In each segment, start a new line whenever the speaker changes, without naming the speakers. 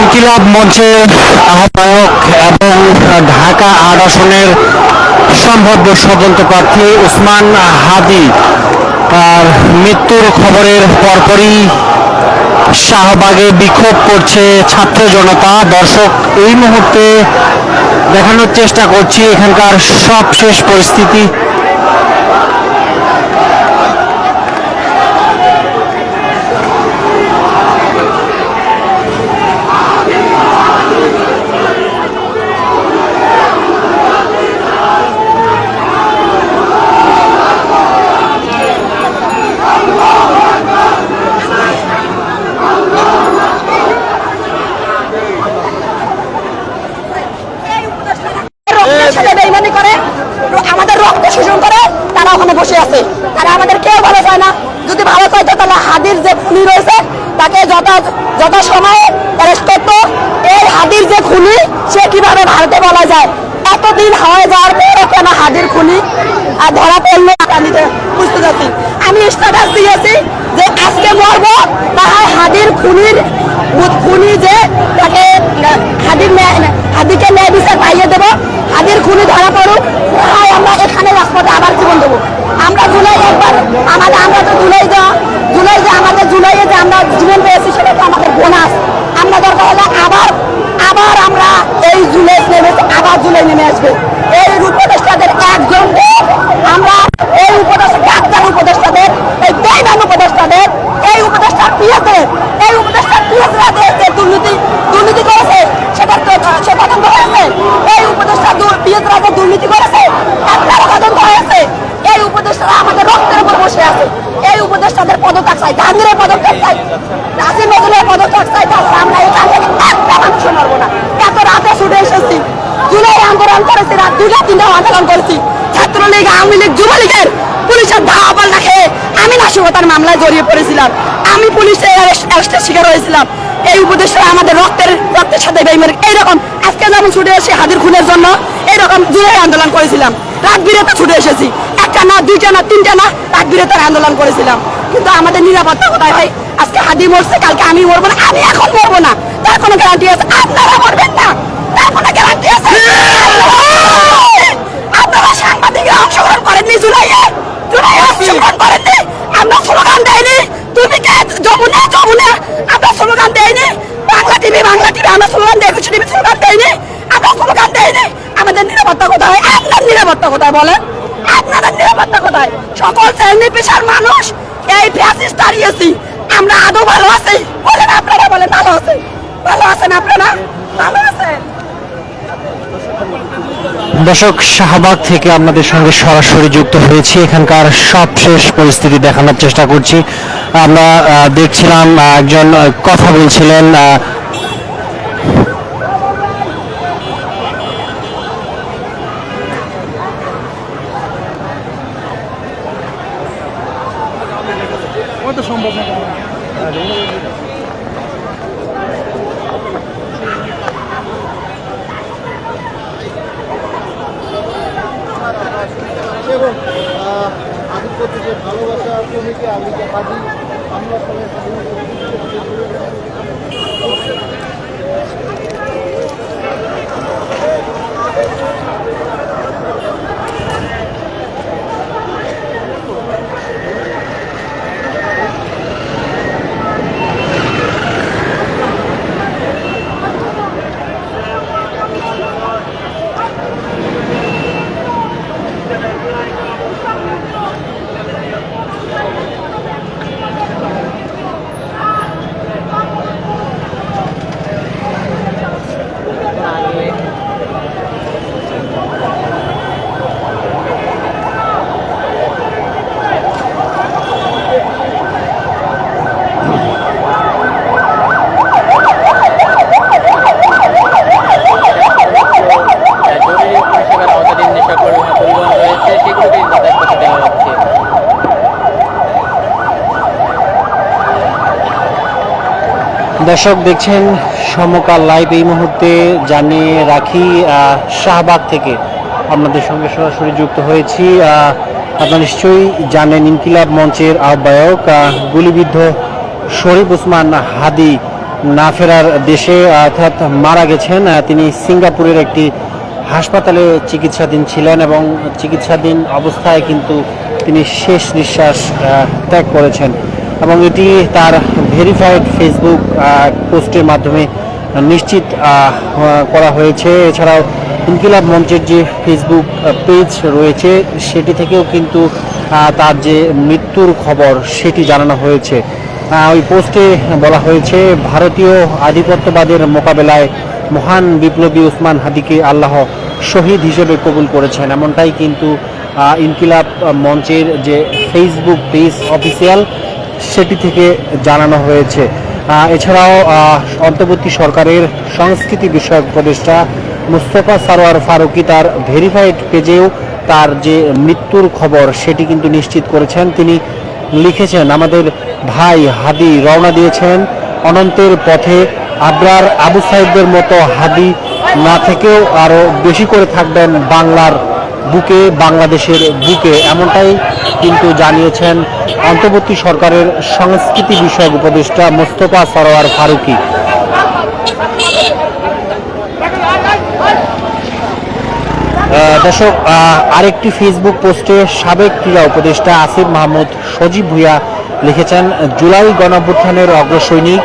ইনকিলাব মঞ্চের আহ্বায়ক এবং ঢাকা ৮ আসনের সম্ভাব্য স্বতন্ত্র প্রার্থী ওসমান হাদী তার মৃত্যুর খবরের পরপরই শাহবাগে বিক্ষোভ করছে ছাত্র জনতা। দর্শক, এই মুহূর্তে দেখানোর চেষ্টা করছি এখানকার সবশেষ পরিস্থিতি।
আমাদের রক্ত শোষণ করে তারা ওখানে বসে আছে। তারা আমাদের কেউ ভালো চায় না। যদি ভালো চাইতো তাহলে হাদির যে খুনি রয়েছে তাকে যথা সময়ে অ্যারেস্ট করতো। এই হাদির যে খুনি সে কিভাবে ভারতে বলা যায়? এতদিন হয়ে যাওয়ার পরও কেন হাদির খুনি আর ধরা পড়লো? বুঝতে যাচ্ছি আমি স্ট্যাটাস দিয়েছি যে আজকে মরবো তাহার হাদির খুনি যে তাকে হাদিকে ন্যায় বিচার পাইয়ে দেবো। হাদির খুনি ধরা পড়ুক, আমরা এখানে রাজপথে আবার জীবন দেবো। আমরা জুলাই একবার আমরা তো জুলাইয়ে যে আমরা জীবন পেয়েছি সেটা তো আমাদের বোনাস। আমরা দরকার হলে আবার আমরা এই জুলাই নেমে আসবে। এই উপদেষ্টাদের একজন আমরা এই ডাক্তার উপদেষ্টাদের, এই বেইমান উপদেষ্টাদের, এই উপদেষ্টার পিএসরা যে দুর্নীতি করেছে সেটা তদন্ত হয়েছে। এই উপদেষ্টা পিএসরা যে দুর্নীতি করেছে একটারও তদন্ত হয়েছে। এই উপদেষ্টারা আমাদের রক্তের উপর বসে আছে। এই উপদেষ্টাদের পদত্যাগ চাই, গান্ধীর পদত্যাগ চাই, নাসির নজরুলের পদত্যাগ চাই। আমরা এখান থেকে একটা মানুষও মারবো না। এত রাতে ছুটে এসেছি, জুলাই আন্দোলন করেছি, রাত 2টা-3টা আন্দোলন করেছি। ছাত্রলীগ, আওয়ামী লীগ, যুবলীগের পুলিশের ধাওয়া পাল্টা খেয়ে আমি নাশকতার মামলায় জড়িয়ে পড়েছিলাম। আমি পুলিশের অ্যারেস্টের শিকার হয়েছিলাম। এই উপদেষ্টা আমাদের রক্তের সাথে বেইমান। এইরকম আজকে যেমন ছুটে এসে হাদির খুনের জন্য এইরকম জুলাই আন্দোলন করেছিলাম। রাত বিরেতে ছুটে এসেছি, একটা না, 2টা না, 3টা না, রাত বিরেতে আন্দোলন করেছিলাম। কিন্তু আমাদের নিরাপত্তা কোথায় ভাই? আজকে হাদি মরছে, কালকে আমি মরবো না, আমি এখন মরবো না, তার কোনো গ্যারান্টি আছে? আপনারা মরবেন না, তার কোনো গ্যারান্টি আছে? আপনারা সাংবাদিকরা অংশগ্রহণ করেননি জুলাইয়ে অংশগ্রহণ করেননি। আমরা স্লোগান দেয়নি, তুমি কে যমুনা আমরা স্লোগান দেয়নি। বাংলা টিভি আমরা স্লোগান দেয়, কিছু টিভি স্লোগান দেয়নি, আমরা স্লোগান দেয়নি। আমাদের নিরাপত্তা কোথায়? আপনার নিরাপত্তা কোথায় বলেন? আপনাদের নিরাপত্তা কোথায়? সকল শ্রেণী পেশার মানুষ এই ফ্যাসিস্ট দাঁড়িয়েছি। আমরা আদৌ ভালো আছি বলেন? আপনারা বলেন ভালো আছেন? ভালো আছেন আপনারা? ভালো আছেন?
দর্শক, শাহবাগ থেকে আপনাদের সঙ্গে সরাসরি যুক্ত হয়েছি। এখানকার সবশেষ পরিস্থিতি দেখানোর চেষ্টা করছি। আমরা দেখছিলাম একজন কথা বলছিলেন।
সম্ভব না। এবং আধিপত্য যে ভালোবাসা প্রেমিকে আলীকে হাজি আমরা সবাই
দর্শক দেখছেন সমকাল লাইভ। এই মুহূর্তে জানিয়ে রাখি শাহবাগ থেকে আপনাদের সঙ্গে সরাসরি যুক্ত হয়েছি। আপনারা নিশ্চয়ই জানেন ইনকিলাব মঞ্চের আহ্বায়ক গুলিবিদ্ধ শরীফ ওসমান হাদী না ফেরার দেশে অর্থাৎ মারা গেছেন। তিনি সিঙ্গাপুরের একটি হাসপাতালে চিকিৎসাধীন ছিলেন এবং চিকিৎসাধীন অবস্থায় কিন্তু তিনি শেষ নিঃশ্বাস ত্যাগ করেছেন এবং এটি তার ভেরিফাইড ফেসবুক পোস্টের মাধ্যমে নিশ্চিত করা হয়েছে। এছাড়াও ইনকিলাব মঞ্চের যে ফেসবুক পেজ রয়েছে সেটি থেকেও কিন্তু তার যে মৃত্যুর খবর সেটি জানানো হয়েছে। ওই পোস্টে বলা হয়েছে, ভারতীয় আধিপত্যবাদের মোকাবেলায় মহান বিপ্লবী ওসমান হাদিকে আল্লাহ শহীদ হিসেবে কবুল করেছেন, এমনটাই কিন্তু ইনকিলাব মঞ্চের যে ফেসবুক পেজ অফিসিয়াল সেটি থেকে জানানো হয়েছে। এছাড়াও অন্তর্বর্তী সরকারের সংস্কৃতি বিষয়ক উপদেষ্টা মুস্তফা সারোয়ার ফারুকী তার ভেরিফাইড পেজেও তার যে মৃত্যুর খবর সেটি কিন্তু নিশ্চিত করেছেন। তিনি লিখেছেন, আমাদের ভাই হাদি রওনা দিয়েছেন অনন্তের পথে। আবরার আবু সাইদদের মতো হাদি না থেকেও আরও বেশি করে থাকবেন বাংলার বুকে, বাংলাদেশের বুকে, এমনটাই কিন্তু জানিয়েছেন অন্তর্বর্তী সরকারের সংস্কৃতি বিষয়ক উপদেষ্টা মোস্তফা সরোয়ার ফারুকী। দর্শক, আরেকটি ফেসবুক পোস্টে সাবেক ক্রীড়া উপদেষ্টা আসিফ মাহমুদ সজীব ভুঁইয়া লিখেছেন, জুলাই গণঅভ্যুত্থানের অগ্রসৈনিক,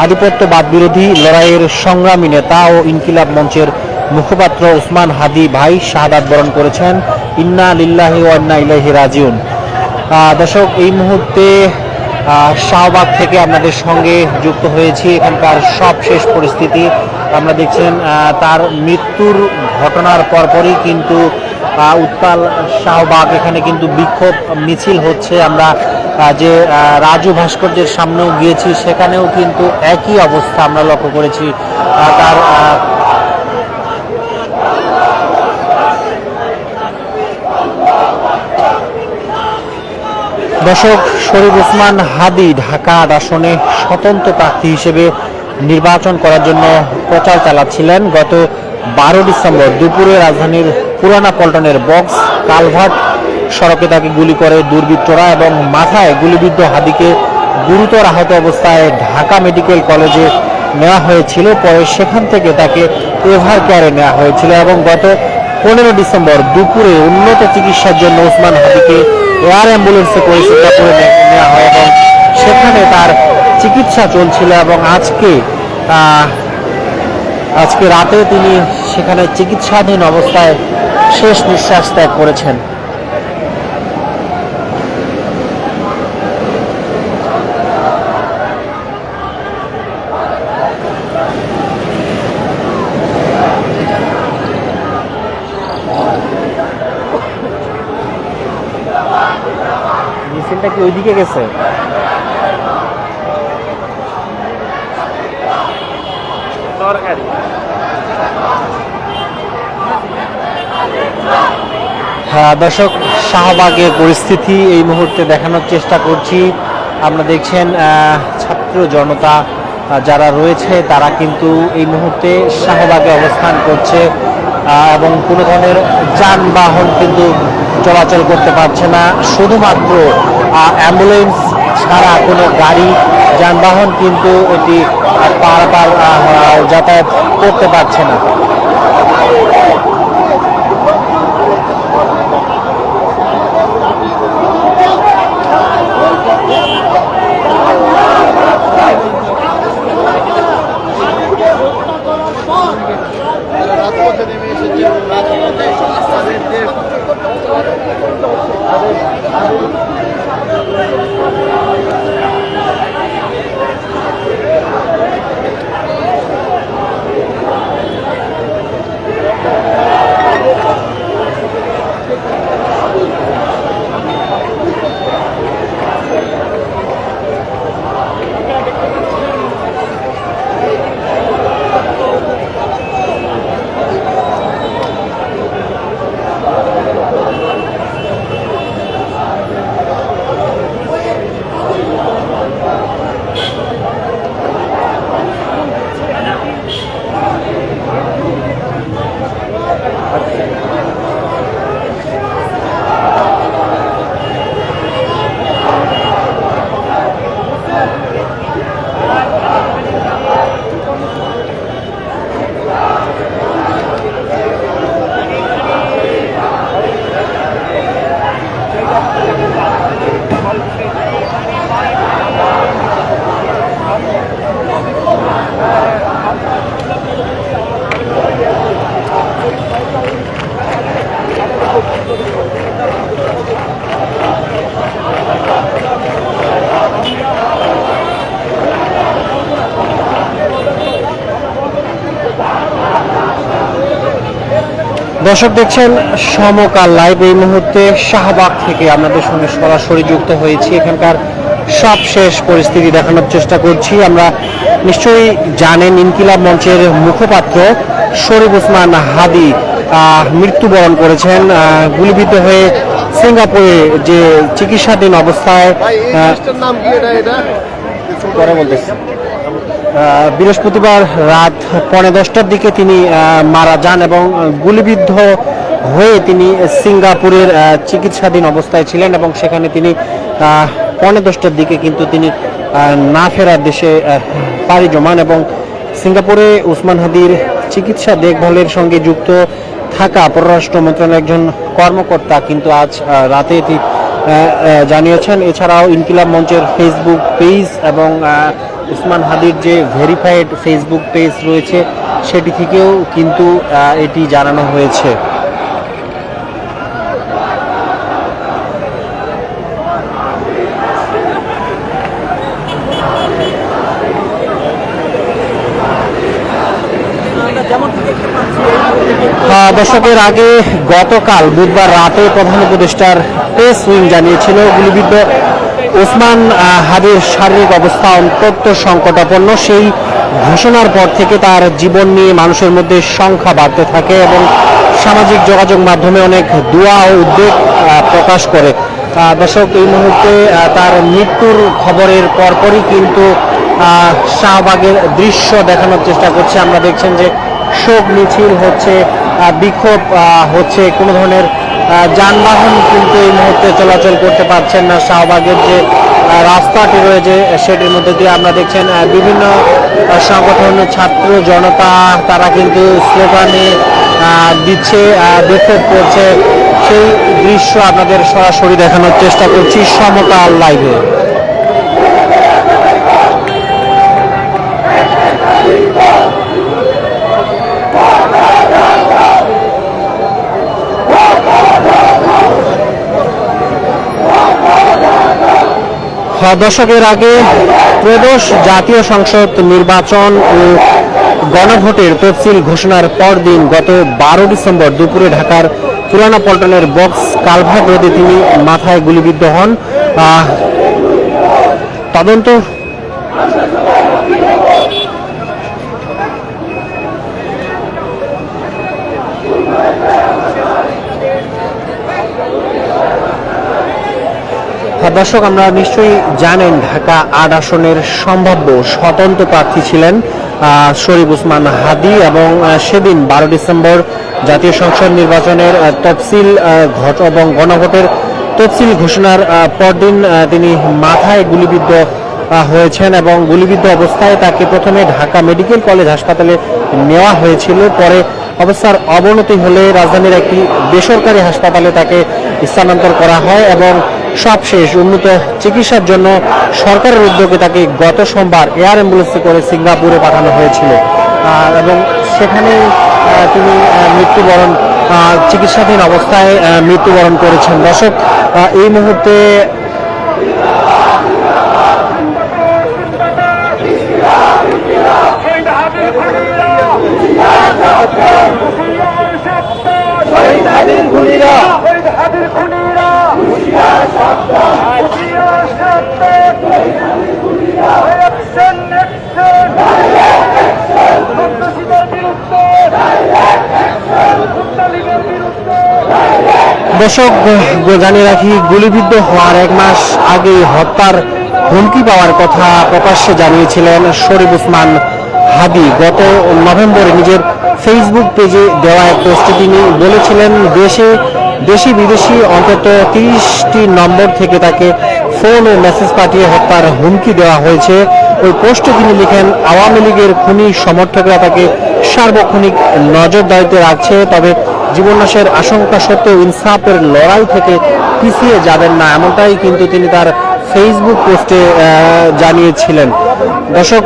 আধিপত্যবাদ বিরোধী লড়াইয়ের সংগ্রামী নেতা ও ইনকিলাব মঞ্চের মুখপাত্র ওসমান হাদি ভাই শাহাদাত বরণ করেছেন। ইন্না লিল্লাহি ওয়া ইন্না ইলাইহি রাজিউন। দর্শক, এই মুহূর্তে শাহবাগ থেকে আপনাদের সঙ্গে যুক্ত হয়েছি। এখানকার সবশেষ পরিস্থিতি আমরা দেখছেন, তার মৃত্যুর ঘটনার পরপরই কিন্তু উত্তাল শাহবাগ, এখানে কিন্তু বিক্ষোভ মিছিল হচ্ছে। আমরা যে রাজু ভাস্কর্যের সামনেও গিয়েছি, সেখানেও কিন্তু একই অবস্থা আমরা লক্ষ্য করেছি। তার দর্শক, শরীফ ওসমান হাদি ঢাকা ৮ আসনে স্বতন্ত্র প্রার্থী হিসেবে নির্বাচন করার জন্য প্রচার চালাচ্ছিলেন। গত 12 ডিসেম্বর দুপুরে রাজধানীর পুরানা পল্টনের বক্স কালভার্ট সড়কে তাকে গুলি করে দুর্বৃত্তরা এবং মাথায় গুলিবিদ্ধ হাদিকে গুরুতর আহত অবস্থায় ঢাকা মেডিকেল কলেজে নেওয়া হয়েছিল। পরে সেখান থেকে তাকে এভার কেয়ারে নেওয়া হয়েছিল এবং গত 15 ডিসেম্বর দুপুরে উন্নত চিকিৎসার জন্য ওসমান হাদিকে এয়ার অ্যাম্বুলেন্সে করে সিঙ্গাপুরে নেওয়া হয় এবং সেখানে তার চিকিৎসা চলছিল এবং আজকে রাতে তিনি সেখানে চিকিৎসাধীন অবস্থায় শেষ নিঃশ্বাস ত্যাগ করেছেন। মিছিলটা কি ওইদিকে গেছে? দর্শক, শাহবাগের পরিস্থিতি এই মুহূর্তে দেখানোর চেষ্টা করছি। আমরা দেখছেন ছাত্র জনতা যারা রয়েছে তারা কিন্তু এই মুহূর্তে শাহবাগে অবস্থান করছে এবং কোনো ধরনের যানবাহন কিন্তু চলাচল করতে পারছে না। শুধুমাত্র অ্যাম্বুলেন্স ছাড়া কোনো গাড়ি যানবাহন কিন্তু এটি পারাপার যাতায়াত করতে পারছে না।
রাজপথে নেমে এসেছে, রাজপথে তাদের
দর্শক দেখছেন সমকাল লাইভ। এই মুহূর্তে শাহবাগ থেকে আপনাদের সঙ্গে সরাসরি যুক্ত হয়েছি। এখানকার সবশেষ পরিস্থিতি দেখানোর চেষ্টা করছি। আমরা নিশ্চয়ই জানেন ইনকিলাব মঞ্চের মুখপাত্র শরীফ ওসমান হাদি মৃত্যুবরণ করেছেন গুলিবিদ্ধ হয়ে সিঙ্গাপুরে যে চিকিৎসাধীন অবস্থায়।
ভাই এই জিনিসটার নাম কি? এটা
পরে বলতেছি। বৃহস্পতিবার রাত 10:15টার দিকে তিনি মারা যান এবং গুলিবিদ্ধ হয়ে তিনি সিঙ্গাপুরের চিকিৎসাধীন অবস্থায় ছিলেন এবং সেখানে তিনি 10:15টার দিকে কিন্তু তিনি না ফেরার দেশে পাড়ি জমান এবং সিঙ্গাপুরে ওসমান হাদির চিকিৎসা দেখভালের সঙ্গে যুক্ত থাকা পররাষ্ট্র মন্ত্রণালয়ের একজন কর্মকর্তা কিন্তু আজ রাতে এটি জানিয়েছেন। এছাড়াও ইনকিলাব মঞ্চের ফেসবুক পেজ এবং ওসমান হাদির যে ভেরিফাইড ফেসবুক পেজ রয়েছে সেটি থেকেও কিন্তু এটি জানানো হয়েছে। দর্শকের আগে গতকাল বুধবার রাতে প্রধান উপদেষ্টার প্রেস উইং জানিয়েছিল গুলিবিদ্ধ ওসমান হাদির শারীরিক অবস্থা অত্যন্ত সংকটাপন্ন। সেই ঘোষণার পর থেকে তার জীবন নিয়ে মানুষের মধ্যে সংখ্যা বাড়তে থাকে এবং সামাজিক যোগাযোগ মাধ্যমে অনেক দোয়া ও উদ্বেগ প্রকাশ করে। দর্শক এই মুহূর্তে তার মৃত্যুর খবরের পরপরই কিন্তু শাহবাগের দৃশ্য দেখানোর চেষ্টা করছে। আমরা দেখছেন যে শোক মিছিল হচ্ছে, বিক্ষোভ হচ্ছে, কোনো ধরনের যানবাহন কিন্তু এই মুহূর্তে চলাচল করতে পারছেন না। শাহবাগের যে রাস্তাটি রয়েছে সেটির মধ্যে দিয়ে আমরা দেখছেন বিভিন্ন সংগঠন, ছাত্র জনতা তারা কিন্তু স্লোগানে দিচ্ছে, বিক্ষোভ করছে। সেই দৃশ্য আপনাদের সরাসরি দেখানোর চেষ্টা করছি সমকাল লাইভে। দশকের আগে ত্রয়োদশ জাতীয় সংসদ নির্বাচন ও গণভোটের তফসিল ঘোষণার পরদিন গত 12 ডিসেম্বর দুপুরে ঢাকার পুরানা পল্টনের বক্স কালভার্ট রোডে তিনি মাথায় গুলিবিদ্ধ হন। তদন্ত দর্শক আমরা নিশ্চয়ই জানেন ঢাকা 8 আসনের সম্ভাব্য স্বতন্ত্র প্রার্থী ছিলেন শরীফ ওসমান হাদি এবং সেদিন 12 ডিসেম্বর জাতীয় সংসদ নির্বাচনের তফসিল এবং গণভোটের তফসিল ঘোষণার পরদিন তিনি মাথায় গুলিবিদ্ধ হয়েছেন এবং গুলিবিদ্ধ অবস্থায় তাকে প্রথমে ঢাকা মেডিকেল কলেজ হাসপাতালে নেওয়া হয়েছিল। পরে অবস্থার অবনতি হলে রাজধানীর একটি বেসরকারি হাসপাতালে তাকে স্থানান্তর করা হয় এবং সবশেষ উন্নত চিকিৎসার জন্য সরকারের উদ্যোগে তাকে গত সোমবার এয়ার অ্যাম্বুলেন্সে করে সিঙ্গাপুরে পাঠানো হয়েছিল এবং সেখানে তিনি চিকিৎসাধীন অবস্থায় মৃত্যুবরণ করেছেন। দর্শক এই মুহূর্তে দর্শক জানিয়ে রাখি গুলিবিদ্ধ হওয়ার 1 মাস আগে হত্যার হুমকি পাওয়ার কথা প্রকাশ্যে জানিয়েছিলেন শরীফ ওসমান হাদি। গত নভেম্বরে নিজের ফেসবুক পেজে দেওয়া এক পোস্টে তিনি বলেছিলেন দেশি বিদেশি অন্তত 30টি নম্বর থেকে তাকে ফোন ও মেসেজ পাঠিয়ে হত্যার হুমকি দেওয়া হয়েছে। ওই পোস্টে তিনি লিখেন আওয়ামী লীগের খুনি সমর্থকরা তাকে সার্বক্ষণিক নজরদারিতে রাখছে, তবে জীবননাশের আশঙ্কা সত্ত্বেও ইনসাফের লড়াই থেকে পিছিয়ে যাবেন না, এমনটাই কিন্তু তিনি তার ফেসবুক পোস্টে জানিয়েছিলেন। দর্শক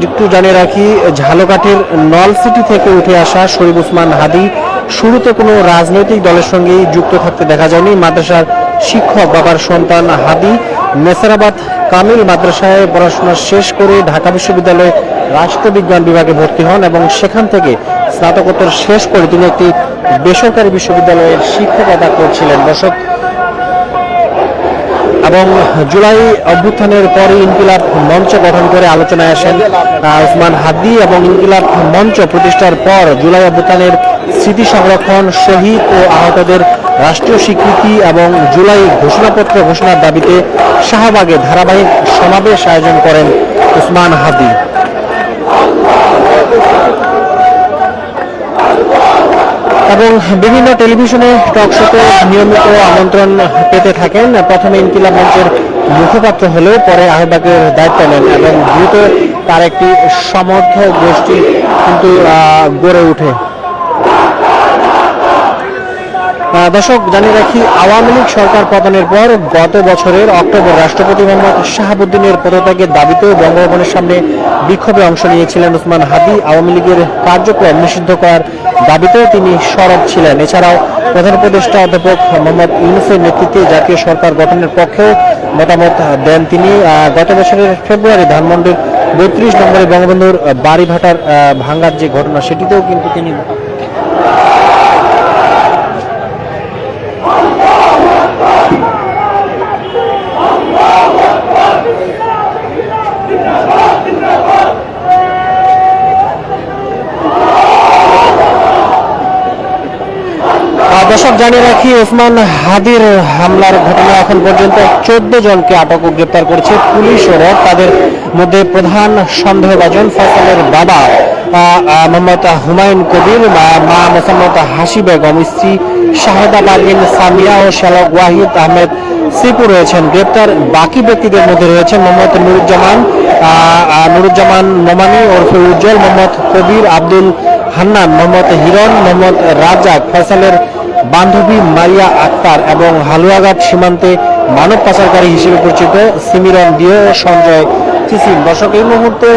একটু জানিয়ে রাখি ঝালকাঠির নলসিটি থেকে উঠে আসা শরীফ ওসমান হাদি শুরুতে কোনো রাজনৈতিক দলের সঙ্গে যুক্ত থাকতে দেখা যায়নি। মাদ্রাসার শিক্ষক বাবার সন্তান হাদি নেসারাবাদ কামিল মাদ্রাসায় পড়াশোনা শেষ করে ঢাকা বিশ্ববিদ্যালয়ে রাষ্ট্রবিজ্ঞান বিভাগে ভর্তি হন এবং সেখান থেকে স্নাতকোত্তর শেষ করে তিনি একটি বেসরকারি বিশ্ববিদ্যালয়ের শিক্ষকতা করছিলেন দর্শক। এবং জুলাই অভ্যুত্থানের পরে ইনকিলাব মঞ্চ গঠন করে আলোচনায় আসেন ওসমান হাদি এবং ইনকিলাব মঞ্চ প্রতিষ্ঠার পর জুলাই অভ্যুত্থানের স্মৃতি সংরক্ষণ, শহীদ ও আহতদের রাষ্ট্রীয় স্বীকৃতি এবং জুলাই ঘোষণাপত্র ঘোষণার দাবিতে শাহবাগে ধারাবাহিক সমাবেশ আয়োজন করেন ওসমান হাদি। এবং বিভিন্ন টেলিভিশনে টক শোতে নিয়মিত আমন্ত্রণ পেতে থাকেন। প্রথমে ইনকিলাব মঞ্চের মুখপাত্র হলেও পরে আহ্বায়কের দায়িত্ব নেন এবং দ্রুত তার একটি সমর্থক গোষ্ঠী কিন্তু গড়ে ওঠে। দর্শক জানিয়ে রাখি, আওয়ামী লীগ সরকার পতনের পর গত বছরের অক্টোবর রাষ্ট্রপতি মোহাম্মদ শাহাবুদ্দিনের পদত্যাগের দাবিতে বঙ্গভবনের সামনে বিক্ষোভে অংশ নিয়েছিলেন ওসমান হাদি। আওয়ামী লীগের কার্যক্রম নিষিদ্ধ করার দাবিতেও তিনি সরব ছিলেন। এছাড়াও প্রধান উপদেষ্টা অধ্যাপক মোহাম্মদ ইউনূসের নেতৃত্বে জাতীয় সরকার গঠনের পক্ষেও মতামত দেন তিনি। গত বছরের ফেব্রুয়ারি ধানমন্ডির 32 নম্বরে বঙ্গবন্ধুর বাড়ি ভাটার ভাঙ্গার যে ঘটনা, সেটিতেও কিন্তু তিনি দর্শক জানিয়ে রাখি, ওসমান হাদির হামলার ঘটনা এখন পর্যন্ত 14 জনকে আটক ও গ্রেপ্তার করেছে পুলিশ ও র্যাব। তাদের মধ্যে প্রধান সন্দেহভাজন ফয়সালের বাবা মোহাম্মদ হুমায়ুন কবির, মা মোসাম্মদ হাসি বেগম, স্ত্রী শাহেদা পারভিন সামিয়া ও শালক ওয়াহিদ আহমেদ সিপু রয়েছেন। গ্রেপ্তার বাকি ব্যক্তিদের মধ্যে রয়েছেন মোহাম্মদ নুরুজ্জামান নোমানি ওরফে উজ্জ্বল, মোহাম্মদ কবির, আব্দুল হান্নান, মোহাম্মদ হিরণ, মোহাম্মদ রাজাক, ফয়সালের বান্ধবী মারিয়া আক্তার এবং হালুয়াঘাট সীমান্তে মানব পাচারকারী হিসেবে পরিচিত সিমিরন দিও, সঞ্জয় চিসিম। দর্শক এই মুহূর্তে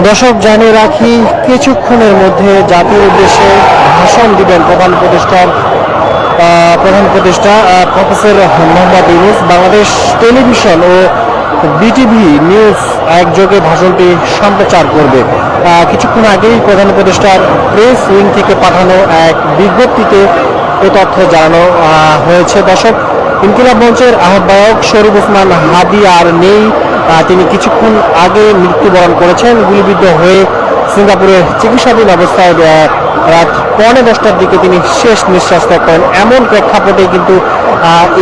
দর্শক জানিয়ে রাখি, কিছুক্ষণের মধ্যে জাতির উদ্দেশ্যে ভাষণ দিবেন প্রধান উপদেষ্টা প্রফেসর মোহাম্মদ ইউনূস। বাংলাদেশ টেলিভিশন ও বিটিভি নিউজ একযোগে ভাষণটি সম্প্রচার করবে। কিছুক্ষণ আগেই প্রধান উপদেষ্টার প্রেস উইং থেকে পাঠানো এক বিজ্ঞপ্তিতে এ তথ্য জানানো হয়েছে। দর্শক, ইনকিলাব মঞ্চের আহ্বায়ক শরীফ ওসমান হাদি আর নেই। তিনি কিছুক্ষণ আগে মৃত্যুবরণ করেছেন। গুলিবিদ্ধ হয়ে সিঙ্গাপুরে চিকিৎসাধীন অবস্থায় রাত 10:15টার দিকে তিনি শেষ নিঃশ্বাস ত্যাগ করেন। এমন প্রেক্ষাপটে কিন্তু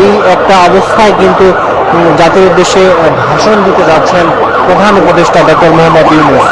এই একটা অবস্থায় কিন্তু জাতির উদ্দেশ্যে ভাষণ দিতে যাচ্ছেন প্রধান উপদেষ্টা ডক্টর মোহাম্মদ ইউনূস।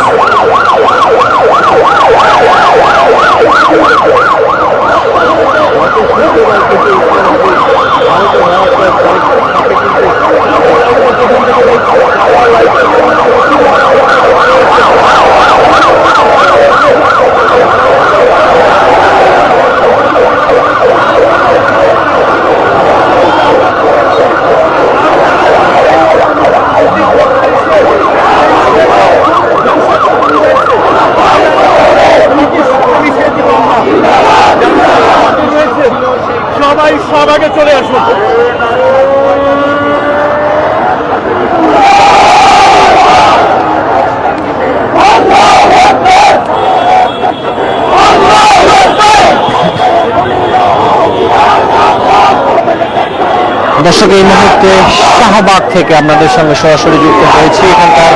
দর্শক এই মুহূর্তে শাহবাগ থেকে আপনাদের সঙ্গে সরাসরি যুক্ত হয়েছি। এখানকার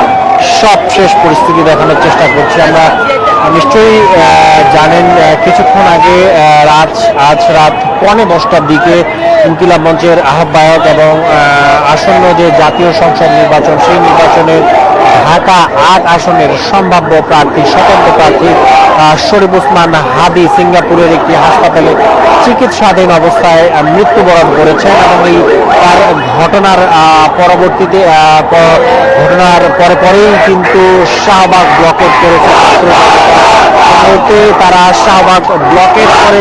সবশেষ পরিস্থিতি দেখানোর চেষ্টা করছি আমরা। নিশ্চয়ই জানেন কিছুক্ষণ আগে আজ রাত 10:15টার দিকে ইনকিলাব মঞ্চের আহ্বায়ক এবং আসন্ন যে জাতীয় সংসদ নির্বাচন, সেই নির্বাচনের ঢাকা 8 আসনের সম্ভাব্য প্রার্থী, স্বতন্ত্র প্রার্থী শরীফ ওসমান হাদি সিঙ্গাপুরের একটি হাসপাতালে চিকিৎসাধীন অবস্থায় মৃত্যুবরণ করেছেন এবং এই তার ঘটনার পরবর্তীতে ঘটনার পরেই কিন্তু শাহবাগ ব্লকেট করেছে মুহূর্তে। তারা শাহবাগ ব্লকেট করে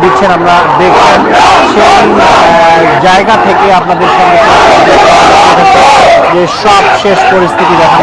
দিচ্ছেন, আমরা দেখছেন সেই জায়গা থেকে আপনাদের সঙ্গে যে সব শেষ পরিস্থিতি দেখা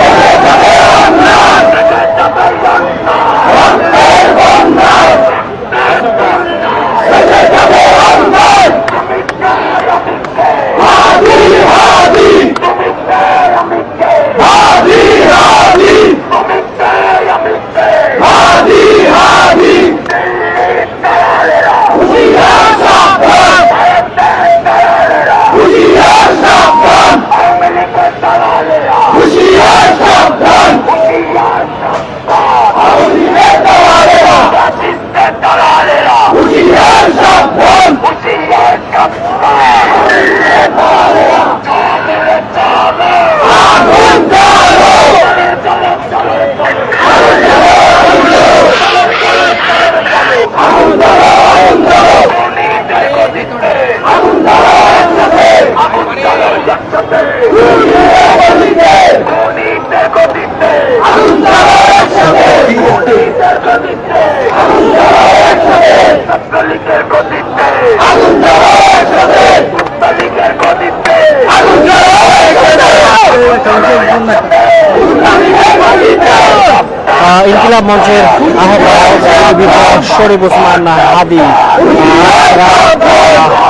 ইনকিলাব মঞ্চের আহ্বায়ক শরীফ ওসমান হাদি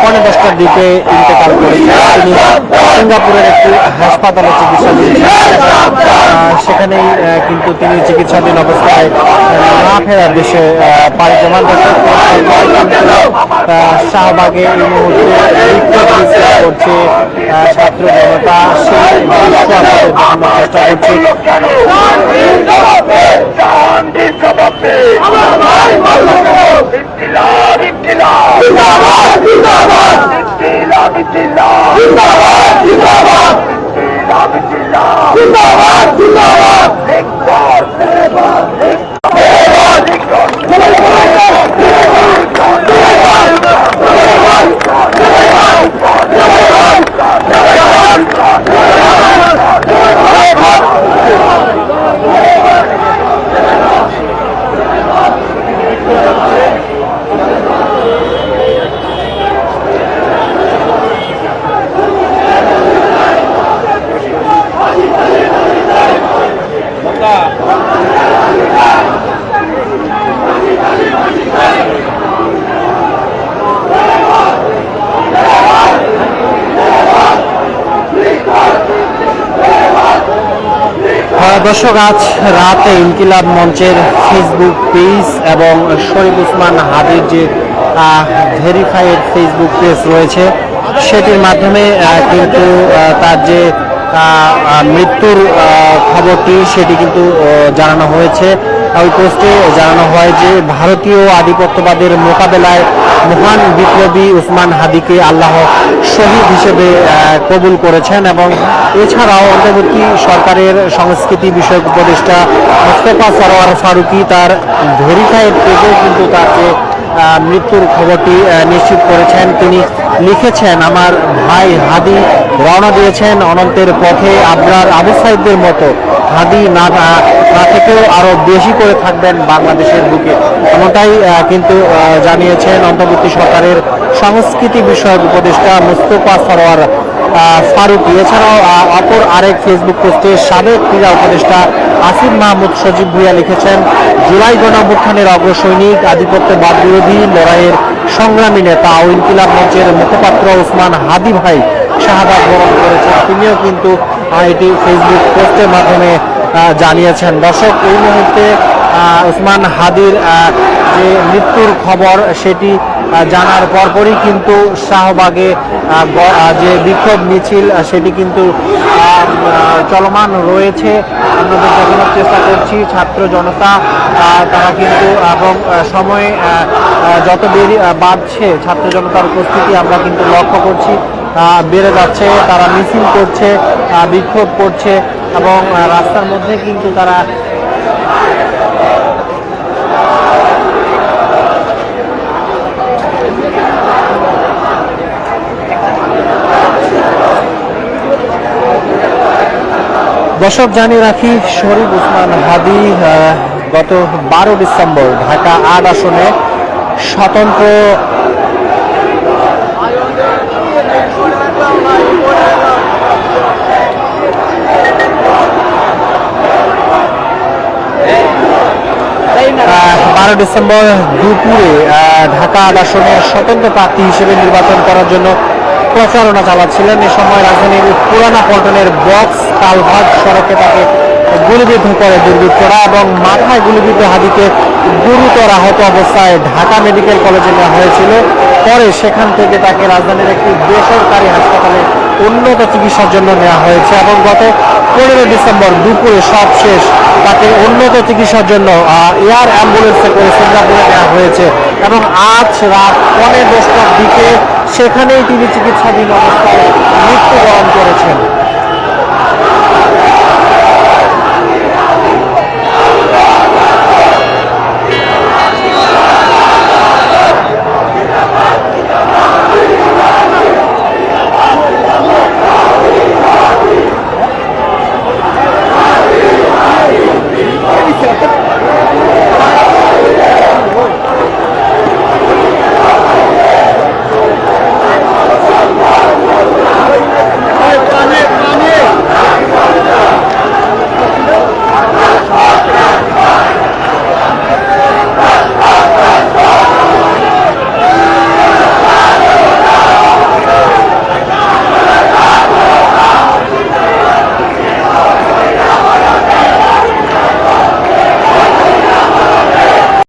10:15টার দিকে ইন্তেকাল করেছেন। তিনি সিঙ্গাপুরের একটি হাসপাতালে চিকিৎসা দিচ্ছেন, সেখানেই কিন্তু তিনি চিকিৎসাধীন অবস্থায় না ফেরার দেশে পাড়ি জমান। শাহবাগে এই মুহূর্তে বিক্ষোভ মিছিল করছে ছাত্র জনতা, সেই দৃশ্য আমাদের দেখানোর চেষ্টা করছি। দর্শক, আজ রাতে ইনকিলাব মঞ্চের ফেসবুক পেজ এবং শরীফ ওসমান হাদির যে ভেরিফাইড ফেসবুক পেজ রয়েছে সেটির মাধ্যমে কিন্তু তার যে মৃত্যুর খবরটি সেটি কিন্তু জানানো হয়েছে। ওই পোস্টে জানানো হয় যে ভারতীয় আধিপত্যবাদের মোকাবেলায় মহান বিপ্লবী ওসমান হাদিকে আল্লাহ শহীদ হিসেবে কবুল করেছেন এবং এছাড়াও অন্তর্বর্তী সরকারের সংস্কৃতি বিষয়ক উপদেষ্টা মোস্তফা সরোয়ার ফারুকী তার ভেরিফাইড পেজে কিন্তু তার যে মৃত্যুর খবরটি নিশ্চিত করেছেন। তিনি লিখেছেন, আমার ভাই হাদি রওনা দিয়েছেন অনন্তের পথে, আবরার আবু সাইদদের মতো হাদি না থেকেও আরো বেশি করে থাকবেন বাংলাদেশের বুকে, এমনটাই কিন্তু জানিয়েছেন অন্তর্বর্তী সরকারের সংস্কৃতি বিষয়ক উপদেষ্টা মোস্তফা সরোয়ার ফারুকী। এছাড়াও অপর আরেক ফেসবুক পোস্টে সাবেক ক্রীড়া উপদেষ্টা আসিফ মাহমুদ সজীব ভুঁইয়া লিখেছেন, জুলাই গণঅভ্যুত্থানের অগ্রসৈনিক, আধিপত্যবাদ বিরোধী লড়াইয়ের সংগ্রামী নেতা ও ইনকিলাব মঞ্চের মুখপাত্র ওসমান হাদি ভাই শাহাদাত বরণ করেছেন। তিনিও কিন্তু এটি ফেসবুক পোস্টের মাধ্যমে জানিয়েছেন। দর্শক, এই মুহূর্তে ওসমান হাদির যে মৃত্যুর খবর সেটি জানার পরপরই কিন্তু শাহবাগে যে বিক্ষোভ মিছিল সেটি কিন্তু চলমান রয়েছে। আপনাদের দেখানোর চেষ্টা করছি ছাত্র জনতা তারা কিন্তু এবং সময় যত বাড়ছে ছাত্র জনতার উপস্থিতি আমরা কিন্তু লক্ষ্য করছি বেড়ে যাচ্ছে। তারা মিছিল করছে, বিক্ষোভ করছে এবং রাস্তার মধ্যে কিন্তু তারা দর্শক জানিয়ে রাখি শরীফ ওসমান হাদী গত 12 ডিসেম্বর ঢাকা 8 আসনে স্বতন্ত্র ডিসেম্বর দুপুরে ঢাকা 8 আসনে স্বতন্ত্র প্রার্থী হিসেবে নির্বাচন করার জন্য প্রচারণা চালাচ্ছিলেন। এ সময় রাজধানীর পুরানা পল্টনের বক্স কালভার্ট সড়কে তাকে গুলিবিদ্ধ করে দুর্বৃত্তরা এবং মাথায় গুলিবিদ্ধ হাদীকে গুরুতর আহত অবস্থায় ঢাকা মেডিকেল কলেজে নেওয়া হয়েছিল। পরে সেখান থেকে তাকে রাজধানীর একটি বেসরকারি হাসপাতালে উন্নত চিকিৎসার জন্য নেওয়া হয়েছে এবং গত 15 ডিসেম্বর দুপুরে সব শেষ তাকে উন্নত চিকিৎসার জন্য এয়ার অ্যাম্বুলেন্সে করে সিঙ্গাপুরে নেওয়া হয়েছে এবং আজ রাত 10:15টার দিকে সেখানেই তিনি চিকিৎসাধীন অবস্থায় মৃত্যুবরণ করেছেন।